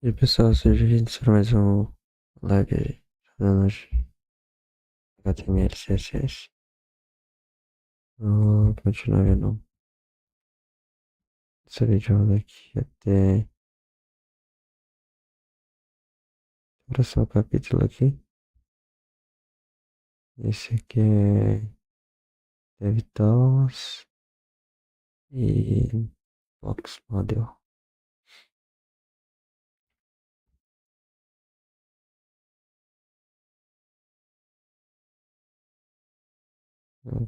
E aí, pessoal, seja bem-vindos para mais um live aí, falando de HTML, CSS. Vou continuar vendo essa videoaula aqui até o próximo capítulo aqui. Esse aqui é DevTools e Box Model.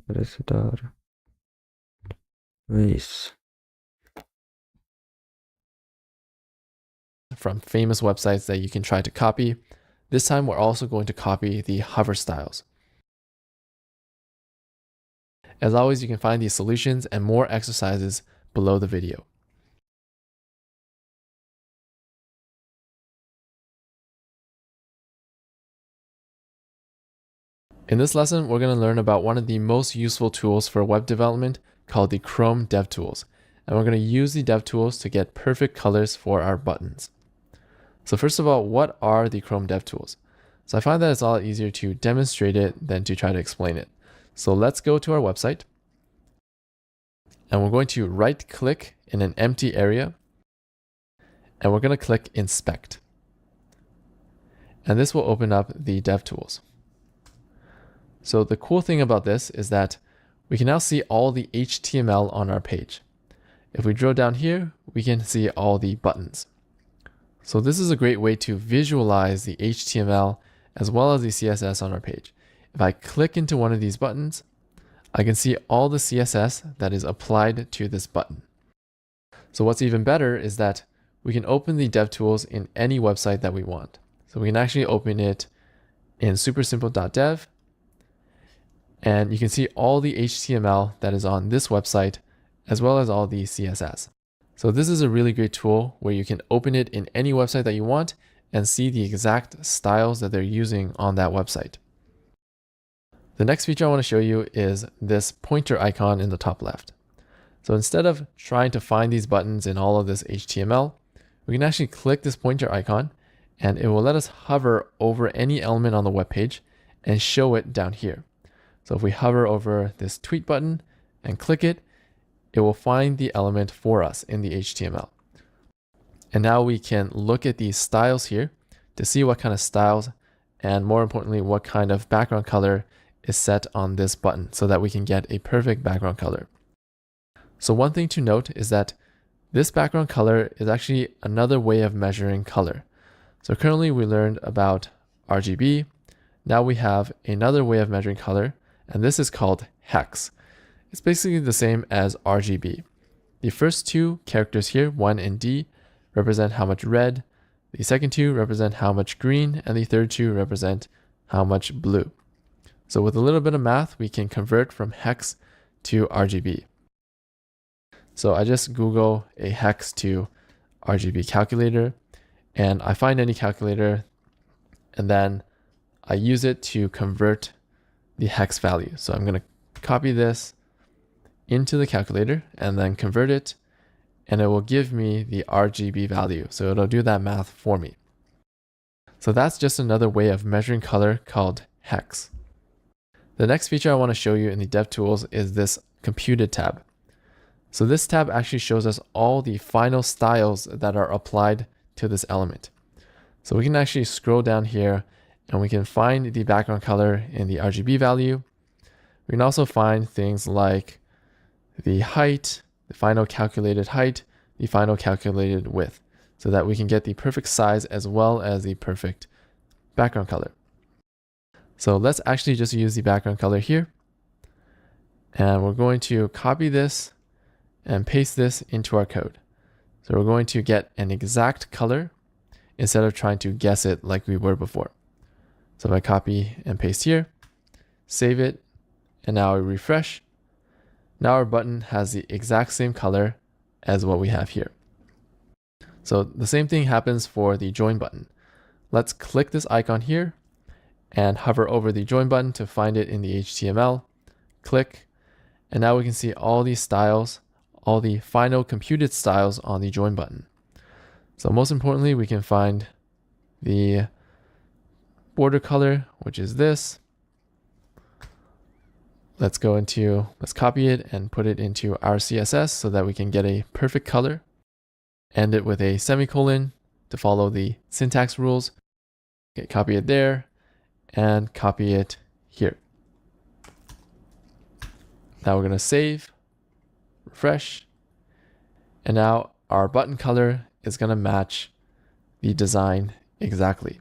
Parece da hora. É isso. From famous websites that you can try to copy. This time we're also going to copy the hover styles. As always, you can find these solutions and more exercises below the video. In this lesson, we're going to learn about one of the most useful tools for web development called the Chrome DevTools. And we're going to use the DevTools to get perfect colors for our buttons. So first of all, what are the Chrome DevTools? So I find that it's a lot easier to demonstrate it than to try to explain it. So let's go to our website. And we're going to right-click in an empty area. And we're going to click Inspect. And this will open up the DevTools. So the cool thing about this is that we can now see all the HTML on our page. If we drill down here, we can see all the buttons. So this is a great way to visualize the HTML as well as the CSS on our page. If I click into one of these buttons, I can see all the CSS that is applied to this button. So what's even better is that we can open the DevTools in any website that we want. So we can actually open it in supersimple.dev, and you can see all the HTML that is on this website, as well as all the CSS. So this is a really great tool where you can open it in any website that you want and see the exact styles that they're using on that website. The next feature I want to show you is this pointer icon in the top left. So instead of trying to find these buttons in all of this HTML, we can actually click this pointer icon and it will let us hover over any element on the web page and show it down here. So if we hover over this tweet button and click it, it will find the element for us in the HTML. And now we can look at these styles here to see what kind of styles and more importantly, what kind of background color is set on this button so that we can get a perfect background color. So one thing to note is that this background color is actually another way of measuring color. So currently we learned about RGB. Now we have another way of measuring color, and this is called hex. It's basically the same as RGB. The first two characters here, 1 and D, represent how much red, the second two represent how much green, and the third two represent how much blue. So with a little bit of math, we can convert from hex to RGB. So I just Google a hex to RGB calculator, and I find any calculator, and then I use it to convert the hex value. So I'm going to copy this into the calculator and then convert it, and it will give me the RGB value. So it'll do that math for me. So that's just another way of measuring color called hex. The next feature I want to show you in the DevTools is this Computed tab. So this tab actually shows us all the final styles that are applied to this element. So we can actually scroll down here and we can find the background color in the RGB value. We can also find things like the height, the final calculated height, the final calculated width, so that we can get the perfect size as well as the perfect background color. So let's actually just use the background color here. And we're going to copy this and paste this into our code. So we're going to get an exact color instead of trying to guess it like we were before. So if I copy and paste here, save it, and now I refresh, now our button has the exact same color as what we have here. So the same thing happens for the join button. Let's click this icon here and hover over the join button to find it in the HTML. Click, and now we can see all these styles, all the final computed styles on the join button. So most importantly, we can find the border color, which is this. Let's copy it and put it into our CSS so that we can get a perfect color. End it with a semicolon to follow the syntax rules. Okay, copy it there and copy it here. Now we're going to save, refresh, and now our button color is going to match the design exactly.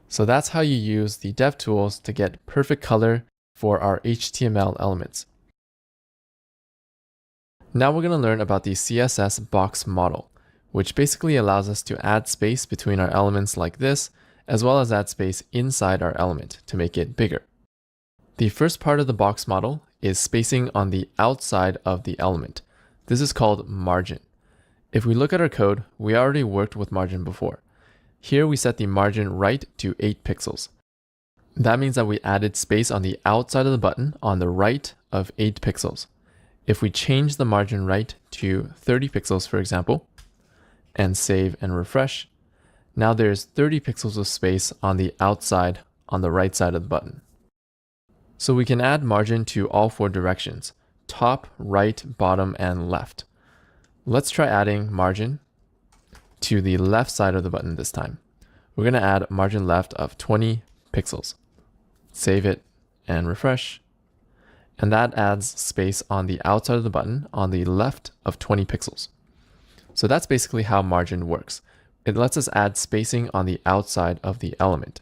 So that's how you use the DevTools to get perfect color for our HTML elements. Now we're going to learn about the CSS box model, which basically allows us to add space between our elements like this, as well as add space inside our element to make it bigger. The first part of the box model is spacing on the outside of the element. This is called margin. If we look at our code, we already worked with margin before. Here we set the margin right to 8 pixels. That means that we added space on the outside of the button on the right of 8 pixels. If we change the margin right to 30 pixels, for example, and save and refresh, now there's 30 pixels of space on the outside on the right side of the button. So we can add margin to all 4 directions: top, right, bottom, and left. Let's try adding margin to the left side of the button this time. We're going to add margin left of 20 pixels. Save it and refresh. And that adds space on the outside of the button on the left of 20 pixels. So that's basically how margin works. It lets us add spacing on the outside of the element.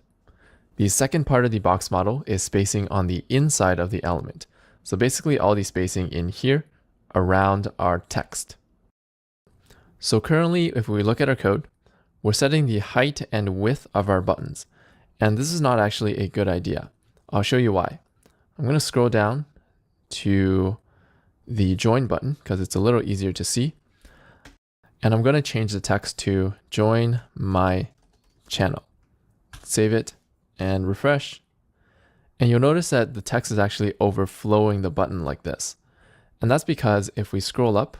The second part of the box model is spacing on the inside of the element. So basically all the spacing in here around our text. So currently, if we look at our code, we're setting the height and width of our buttons. And this is not actually a good idea. I'll show you why. I'm going to scroll down to the join button because it's a little easier to see. And I'm going to change the text to join my channel. Save it and refresh. And you'll notice that the text is actually overflowing the button like this. And that's because if we scroll up,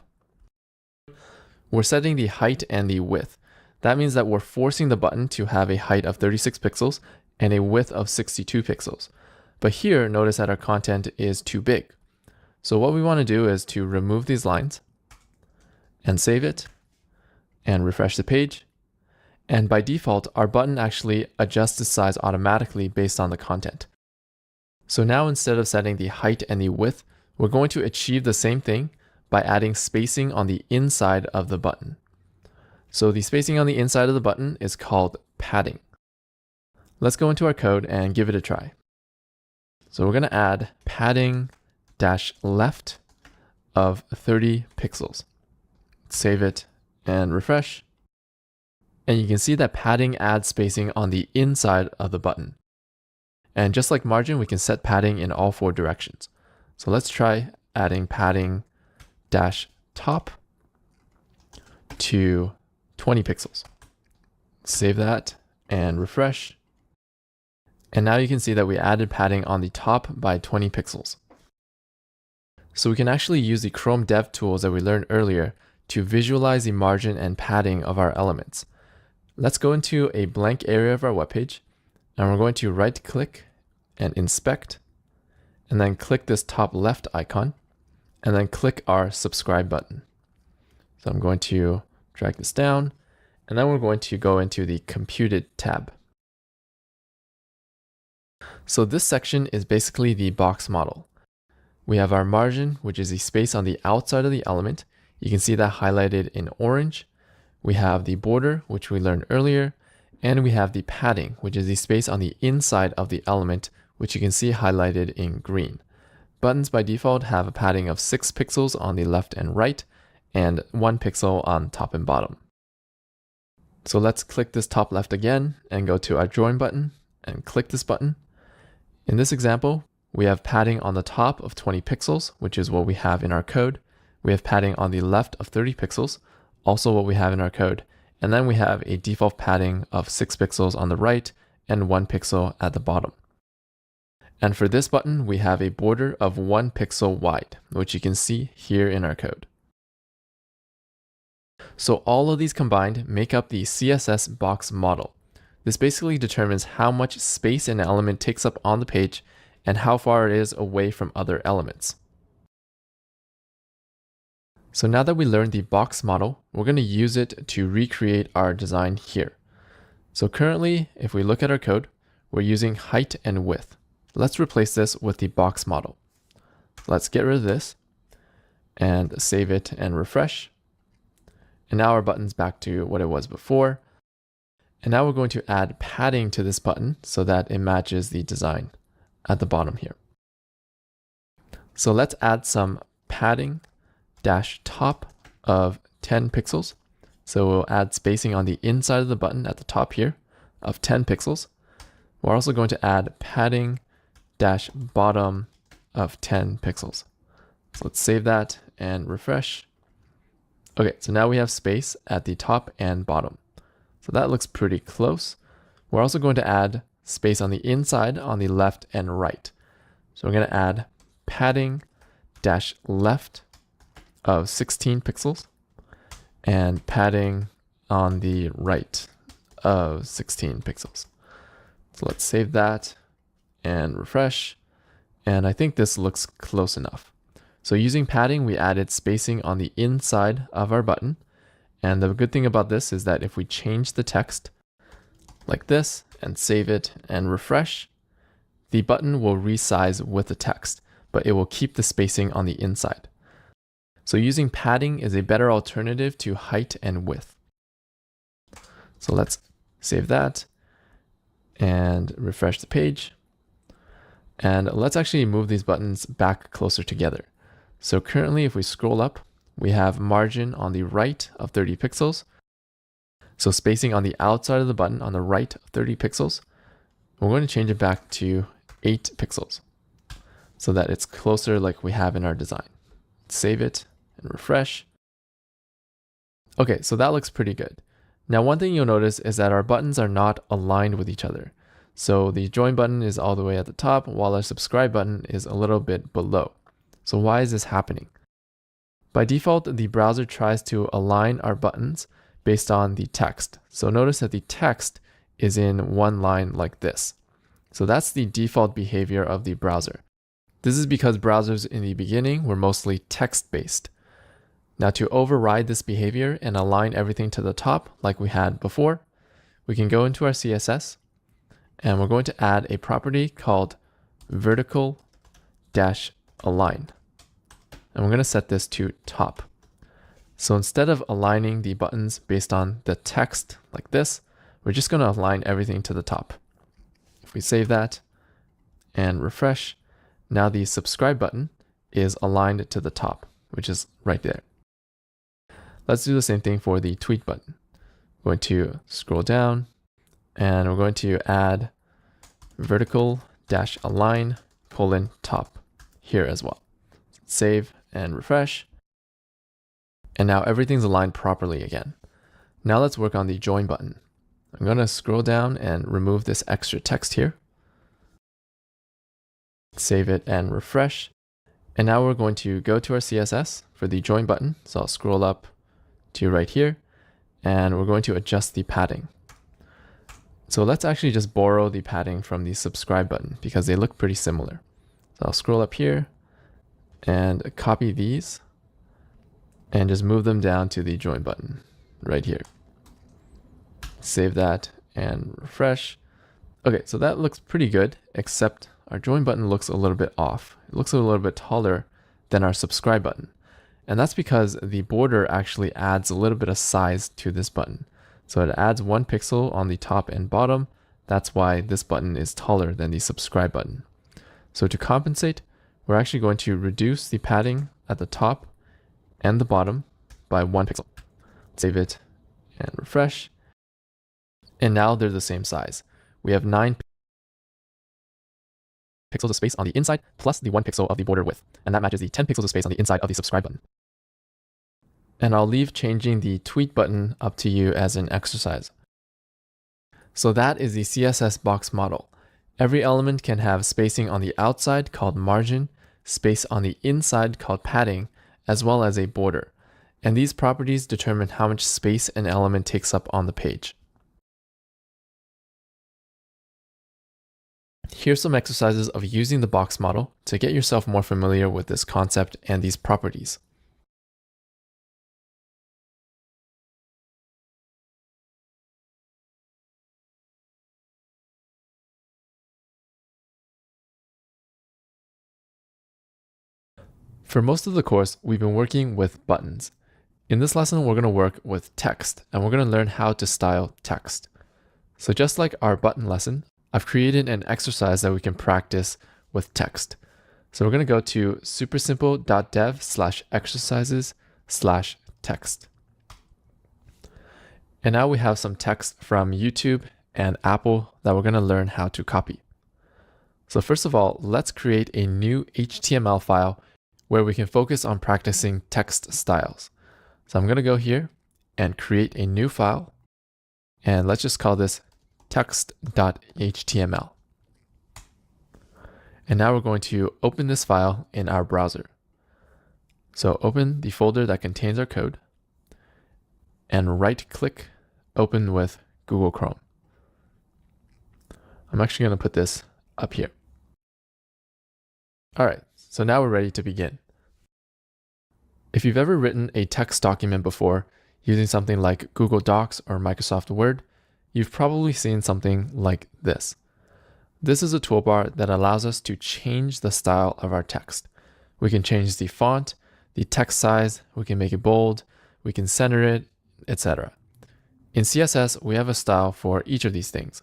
we're setting the height and the width. That means that we're forcing the button to have a height of 36 pixels and a width of 62 pixels. But here, notice that our content is too big. So what we want to do is to remove these lines and save it and refresh the page. And by default, our button actually adjusts the size automatically based on the content. So now instead of setting the height and the width, we're going to achieve the same thing by adding spacing on the inside of the button. So the spacing on the inside of the button is called padding. Let's go into our code and give it a try. So we're going to add padding -left of 30 pixels. Save it and refresh. And you can see that padding adds spacing on the inside of the button. And just like margin, we can set padding in all 4 directions. So let's try adding padding -top to 20 pixels. Save that and refresh. And now you can see that we added padding on the top by 20 pixels. So we can actually use the Chrome Dev tools that we learned earlier to visualize the margin and padding of our elements. Let's go into a blank area of our webpage, and we're going to right click and inspect, and then click this top left icon, and then click our subscribe button. So I'm going to drag this down, and then we're going to go into the computed tab. So this section is basically the box model. We have our margin, which is the space on the outside of the element. You can see that highlighted in orange. We have the border, which we learned earlier, and we have the padding, which is the space on the inside of the element, which you can see highlighted in green. Buttons by default have a padding of 6 pixels on the left and right, and 1 pixel on top and bottom. So let's click this top left again and go to our join button and click this button. In this example, we have padding on the top of 20 pixels, which is what we have in our code. We have padding on the left of 30 pixels, also what we have in our code. And then we have a default padding of 6 pixels on the right and 1 pixel at the bottom. And for this button, we have a border of 1 pixel wide, which you can see here in our code. So all of these combined make up the CSS box model. This basically determines how much space an element takes up on the page and how far it is away from other elements. So now that we learned the box model, we're going to use it to recreate our design here. So currently, if we look at our code, we're using height and width. Let's replace this with the box model. Let's get rid of this and save it and refresh. And now our button's back to what it was before. And now we're going to add padding to this button so that it matches the design at the bottom here. So let's add some padding dash top of 10 pixels. So we'll add spacing on the inside of the button at the top here of 10 pixels. We're also going to add padding dash bottom of 10 pixels. So let's save that and refresh. Okay, so now we have space at the top and bottom. So that looks pretty close. We're also going to add space on the inside on the left and right. So we're going to add padding dash left of 16 pixels and padding on the right of 16 pixels. So let's save that and refresh. And I think this looks close enough. So using padding, we added spacing on the inside of our button. And the good thing about this is that if we change the text like this and save it and refresh, the button will resize with the text, but it will keep the spacing on the inside. So using padding is a better alternative to height and width. So let's save that and refresh the page. And let's actually move these buttons back closer together. So currently, if we scroll up, we have margin on the right of 30 pixels. So spacing on the outside of the button on the right of 30 pixels. We're going to change it back to 8 pixels so that it's closer like we have in our design. Save it and refresh. Okay, so that looks pretty good. Now, one thing you'll notice is that our buttons are not aligned with each other. So the join button is all the way at the top, while our subscribe button is a little bit below. So why is this happening? By default, the browser tries to align our buttons based on the text. So notice that the text is in one line like this. So that's the default behavior of the browser. This is because browsers in the beginning were mostly text-based. Now to override this behavior and align everything to the top like we had before, we can go into our CSS and we're going to add a property called vertical-align. And we're going to set this to top. So instead of aligning the buttons based on the text like this, we're just going to align everything to the top. If we save that and refresh, now the subscribe button is aligned to the top, which is right there. Let's do the same thing for the tweet button. We're going to scroll down and we're going to add vertical-align top here as well. Save and refresh. And now everything's aligned properly again. Now let's work on the join button. I'm going to scroll down and remove this extra text here. Save it and refresh. And now we're going to go to our CSS for the join button. So I'll scroll up to right here and we're going to adjust the padding. So let's actually just borrow the padding from the subscribe button because they look pretty similar. So I'll scroll up here and copy these and just move them down to the join button right here. Save that and refresh. Okay, so that looks pretty good, except our join button looks a little bit off. It looks a little bit taller than our subscribe button. And that's because the border actually adds a little bit of size to this button. So it adds 1 pixel on the top and bottom. That's why this button is taller than the subscribe button. So to compensate, we're actually going to reduce the padding at the top and the bottom by 1 pixel. Save it and refresh. And now they're the same size. We have 9 pixels of space on the inside plus the 1 pixel of the border width. And that matches the 10 pixels of space on the inside of the subscribe button. And I'll leave changing the tweet button up to you as an exercise. So that is the CSS box model. Every element can have spacing on the outside called margin, space on the inside called padding, as well as a border. And these properties determine how much space an element takes up on the page. Here's some exercises of using the box model to get yourself more familiar with this concept and these properties. For most of the course, we've been working with buttons. In this lesson, we're going to work with text, and we're going to learn how to style text. So just like our button lesson, I've created an exercise that we can practice with text. So we're going to go to supersimple.dev/exercises/text. And now we have some text from YouTube and Apple that we're going to learn how to copy. So first of all, let's create a new HTML file where we can focus on practicing text styles. So I'm going to go here and create a new file, and let's just call this text.html. And now we're going to open this file in our browser. So open the folder that contains our code and right-click, open with Google Chrome. I'm actually going to put this up here. All right, so now we're ready to begin. If you've ever written a text document before using something like Google Docs or Microsoft Word, you've probably seen something like this. This is a toolbar that allows us to change the style of our text. We can change the font, the text size, we can make it bold, we can center it, etc. In CSS, we have a style for each of these things.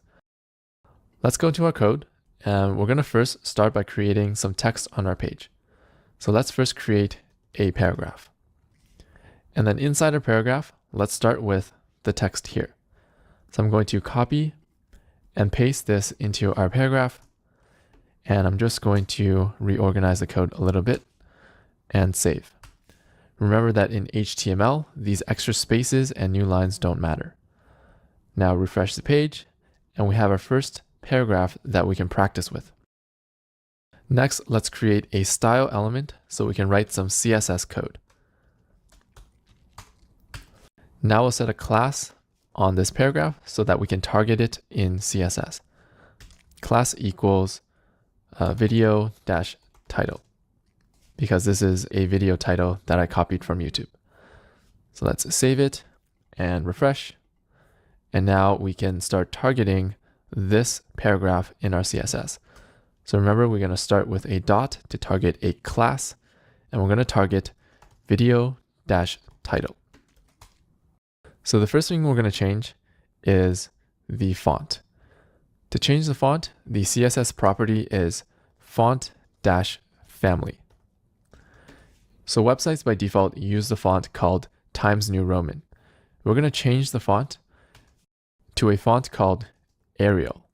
Let's go to our code, and we're going to first start by creating some text on our page. So let's first create a paragraph. And then inside our paragraph, let's start with the text here. So I'm going to copy and paste this into our paragraph. And I'm just going to reorganize the code a little bit and save. Remember that in HTML, these extra spaces and new lines don't matter. Now refresh the page, and we have our first paragraph that we can practice with. Next, let's create a style element so we can write some CSS code. Now we'll set a class on this paragraph so that we can target it in CSS. Class equals video-title, because this is a video title that I copied from YouTube. So let's save it and refresh. And now we can start targeting this paragraph in our CSS. So remember, we're going to start with a dot to target a class, and we're going to target video-title. So the first thing we're going to change is the font. To change the font, the CSS property is font-family. So websites by default use the font called Times New Roman. We're going to change the font to a font called Arial.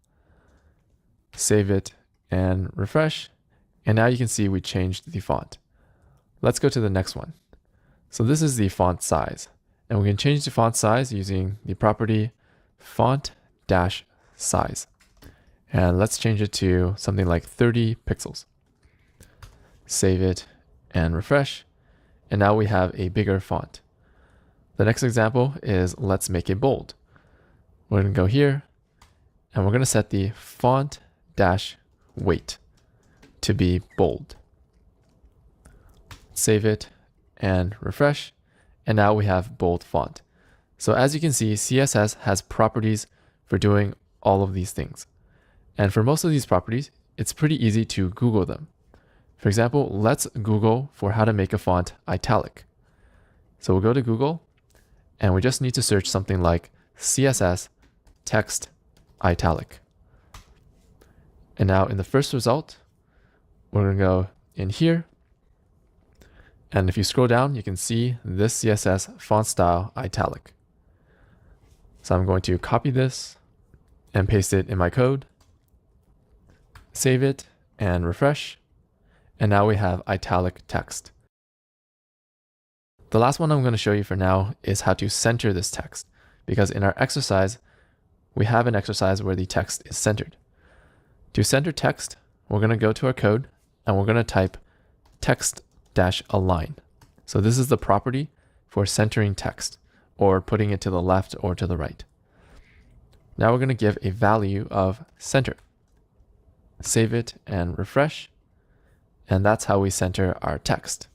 Save it and refresh. And now you can see we changed the font. Let's go to the next one. So this is the font size. And we can change the font size using the property font-size. And let's change it to something like 30 pixels. Save it and refresh. And now we have a bigger font. The next example is let's make it bold. We're going to go here and we're going to set the font-weight to be bold. Save it and refresh. And now we have bold font. So as you can see, CSS has properties for doing all of these things. And for most of these properties, it's pretty easy to Google them. For example, let's Google for how to make a font italic. So we'll go to Google and we just need to search something like CSS text italic. And now in the first result, we're going to go in here. And if you scroll down, you can see this CSS font style italic. So I'm going to copy this and paste it in my code, save it and refresh. And now we have italic text. The last one I'm going to show you for now is how to center this text, because in our exercise, we have an exercise where the text is centered. To center text, we're going to go to our code and we're going to type text-align. So this is the property for centering text or putting it to the left or to the right. Now we're going to give a value of center. Save it and refresh. And that's how we center our text.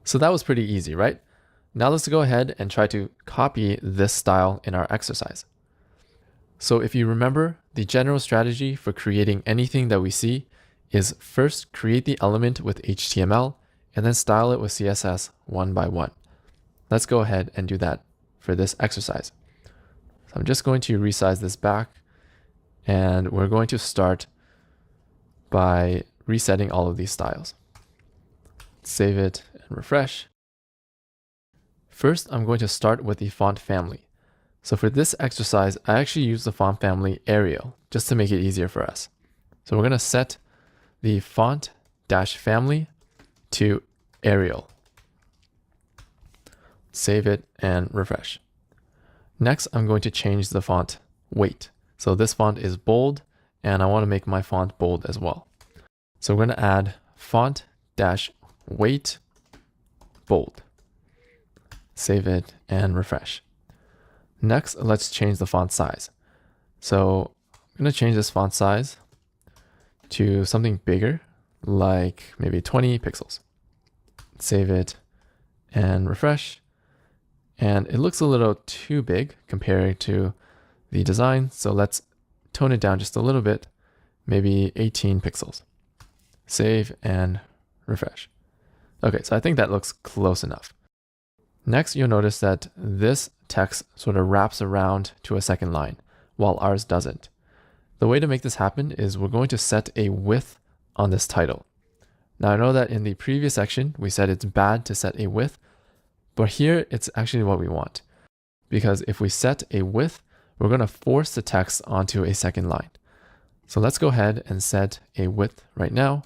So that was pretty easy, right? Now let's go ahead and try to copy this style in our exercise. So if you remember, the general strategy for creating anything that we see is first create the element with HTML and then style it with CSS one by one. Let's go ahead and do that for this exercise. So I'm just going to resize this back, and we're going to start by resetting all of these styles. Save it and refresh. First, I'm going to start with the font family. So for this exercise, I actually use the font family Arial just to make it easier for us. So we're going to set the font-family to Arial. Save it and refresh. Next, I'm going to change the font weight. So this font is bold, and I want to make my font bold as well. So we're going to add font-weight bold. Save it and refresh. Next, let's change the font size. So I'm going to change this font size to something bigger, like maybe 20 pixels. Save it and refresh. And it looks a little too big compared to the design. So let's tone it down just a little bit, maybe 18 pixels. Save and refresh. Okay, so I think that looks close enough. Next, you'll notice that this text sort of wraps around to a second line, while ours doesn't. The way to make this happen is we're going to set a width on this title. Now, I know that in the previous section, we said it's bad to set a width, but here it's actually what we want. Because if we set a width, we're going to force the text onto a second line. So let's go ahead and set a width right now.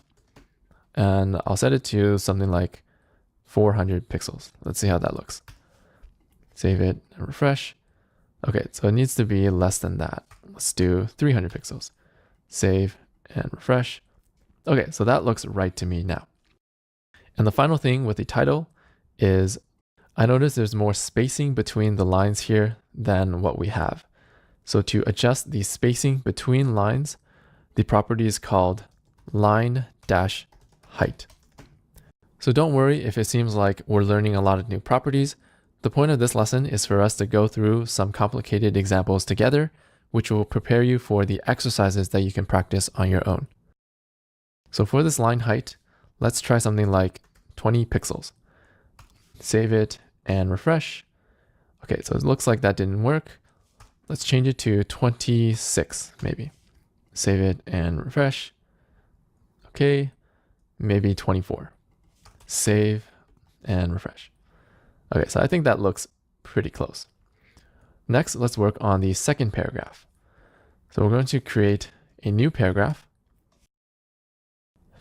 And I'll set it to something like 400 pixels. Let's see how that looks. Save it and refresh. Okay, so it needs to be less than that. Let's do 300 pixels. Save and refresh. Okay, so that looks right to me now. And the final thing with the title is I notice there's more spacing between the lines here than what we have. So to adjust the spacing between lines, the property is called line-height. So don't worry if it seems like we're learning a lot of new properties. The point of this lesson is for us to go through some complicated examples together, which will prepare you for the exercises that you can practice on your own. So for this line height, let's try something like 20 pixels. Save it and refresh. Okay, so it looks like that didn't work. Let's change it to 26 maybe. Save it and refresh. Okay, maybe 24. Save and refresh. Okay, so I think that looks pretty close. Next, let's work on the second paragraph. So we're going to create a new paragraph.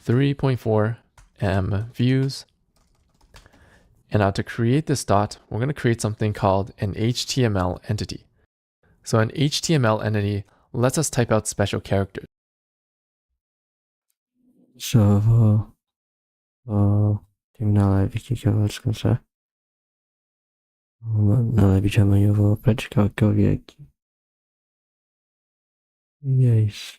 3.4 views. And now to create this dot, we're going to create something called an HTML entity. So an HTML entity lets us type out special characters. So tím náleží náleží čemu prečka, que eu vi aqui. E é isso.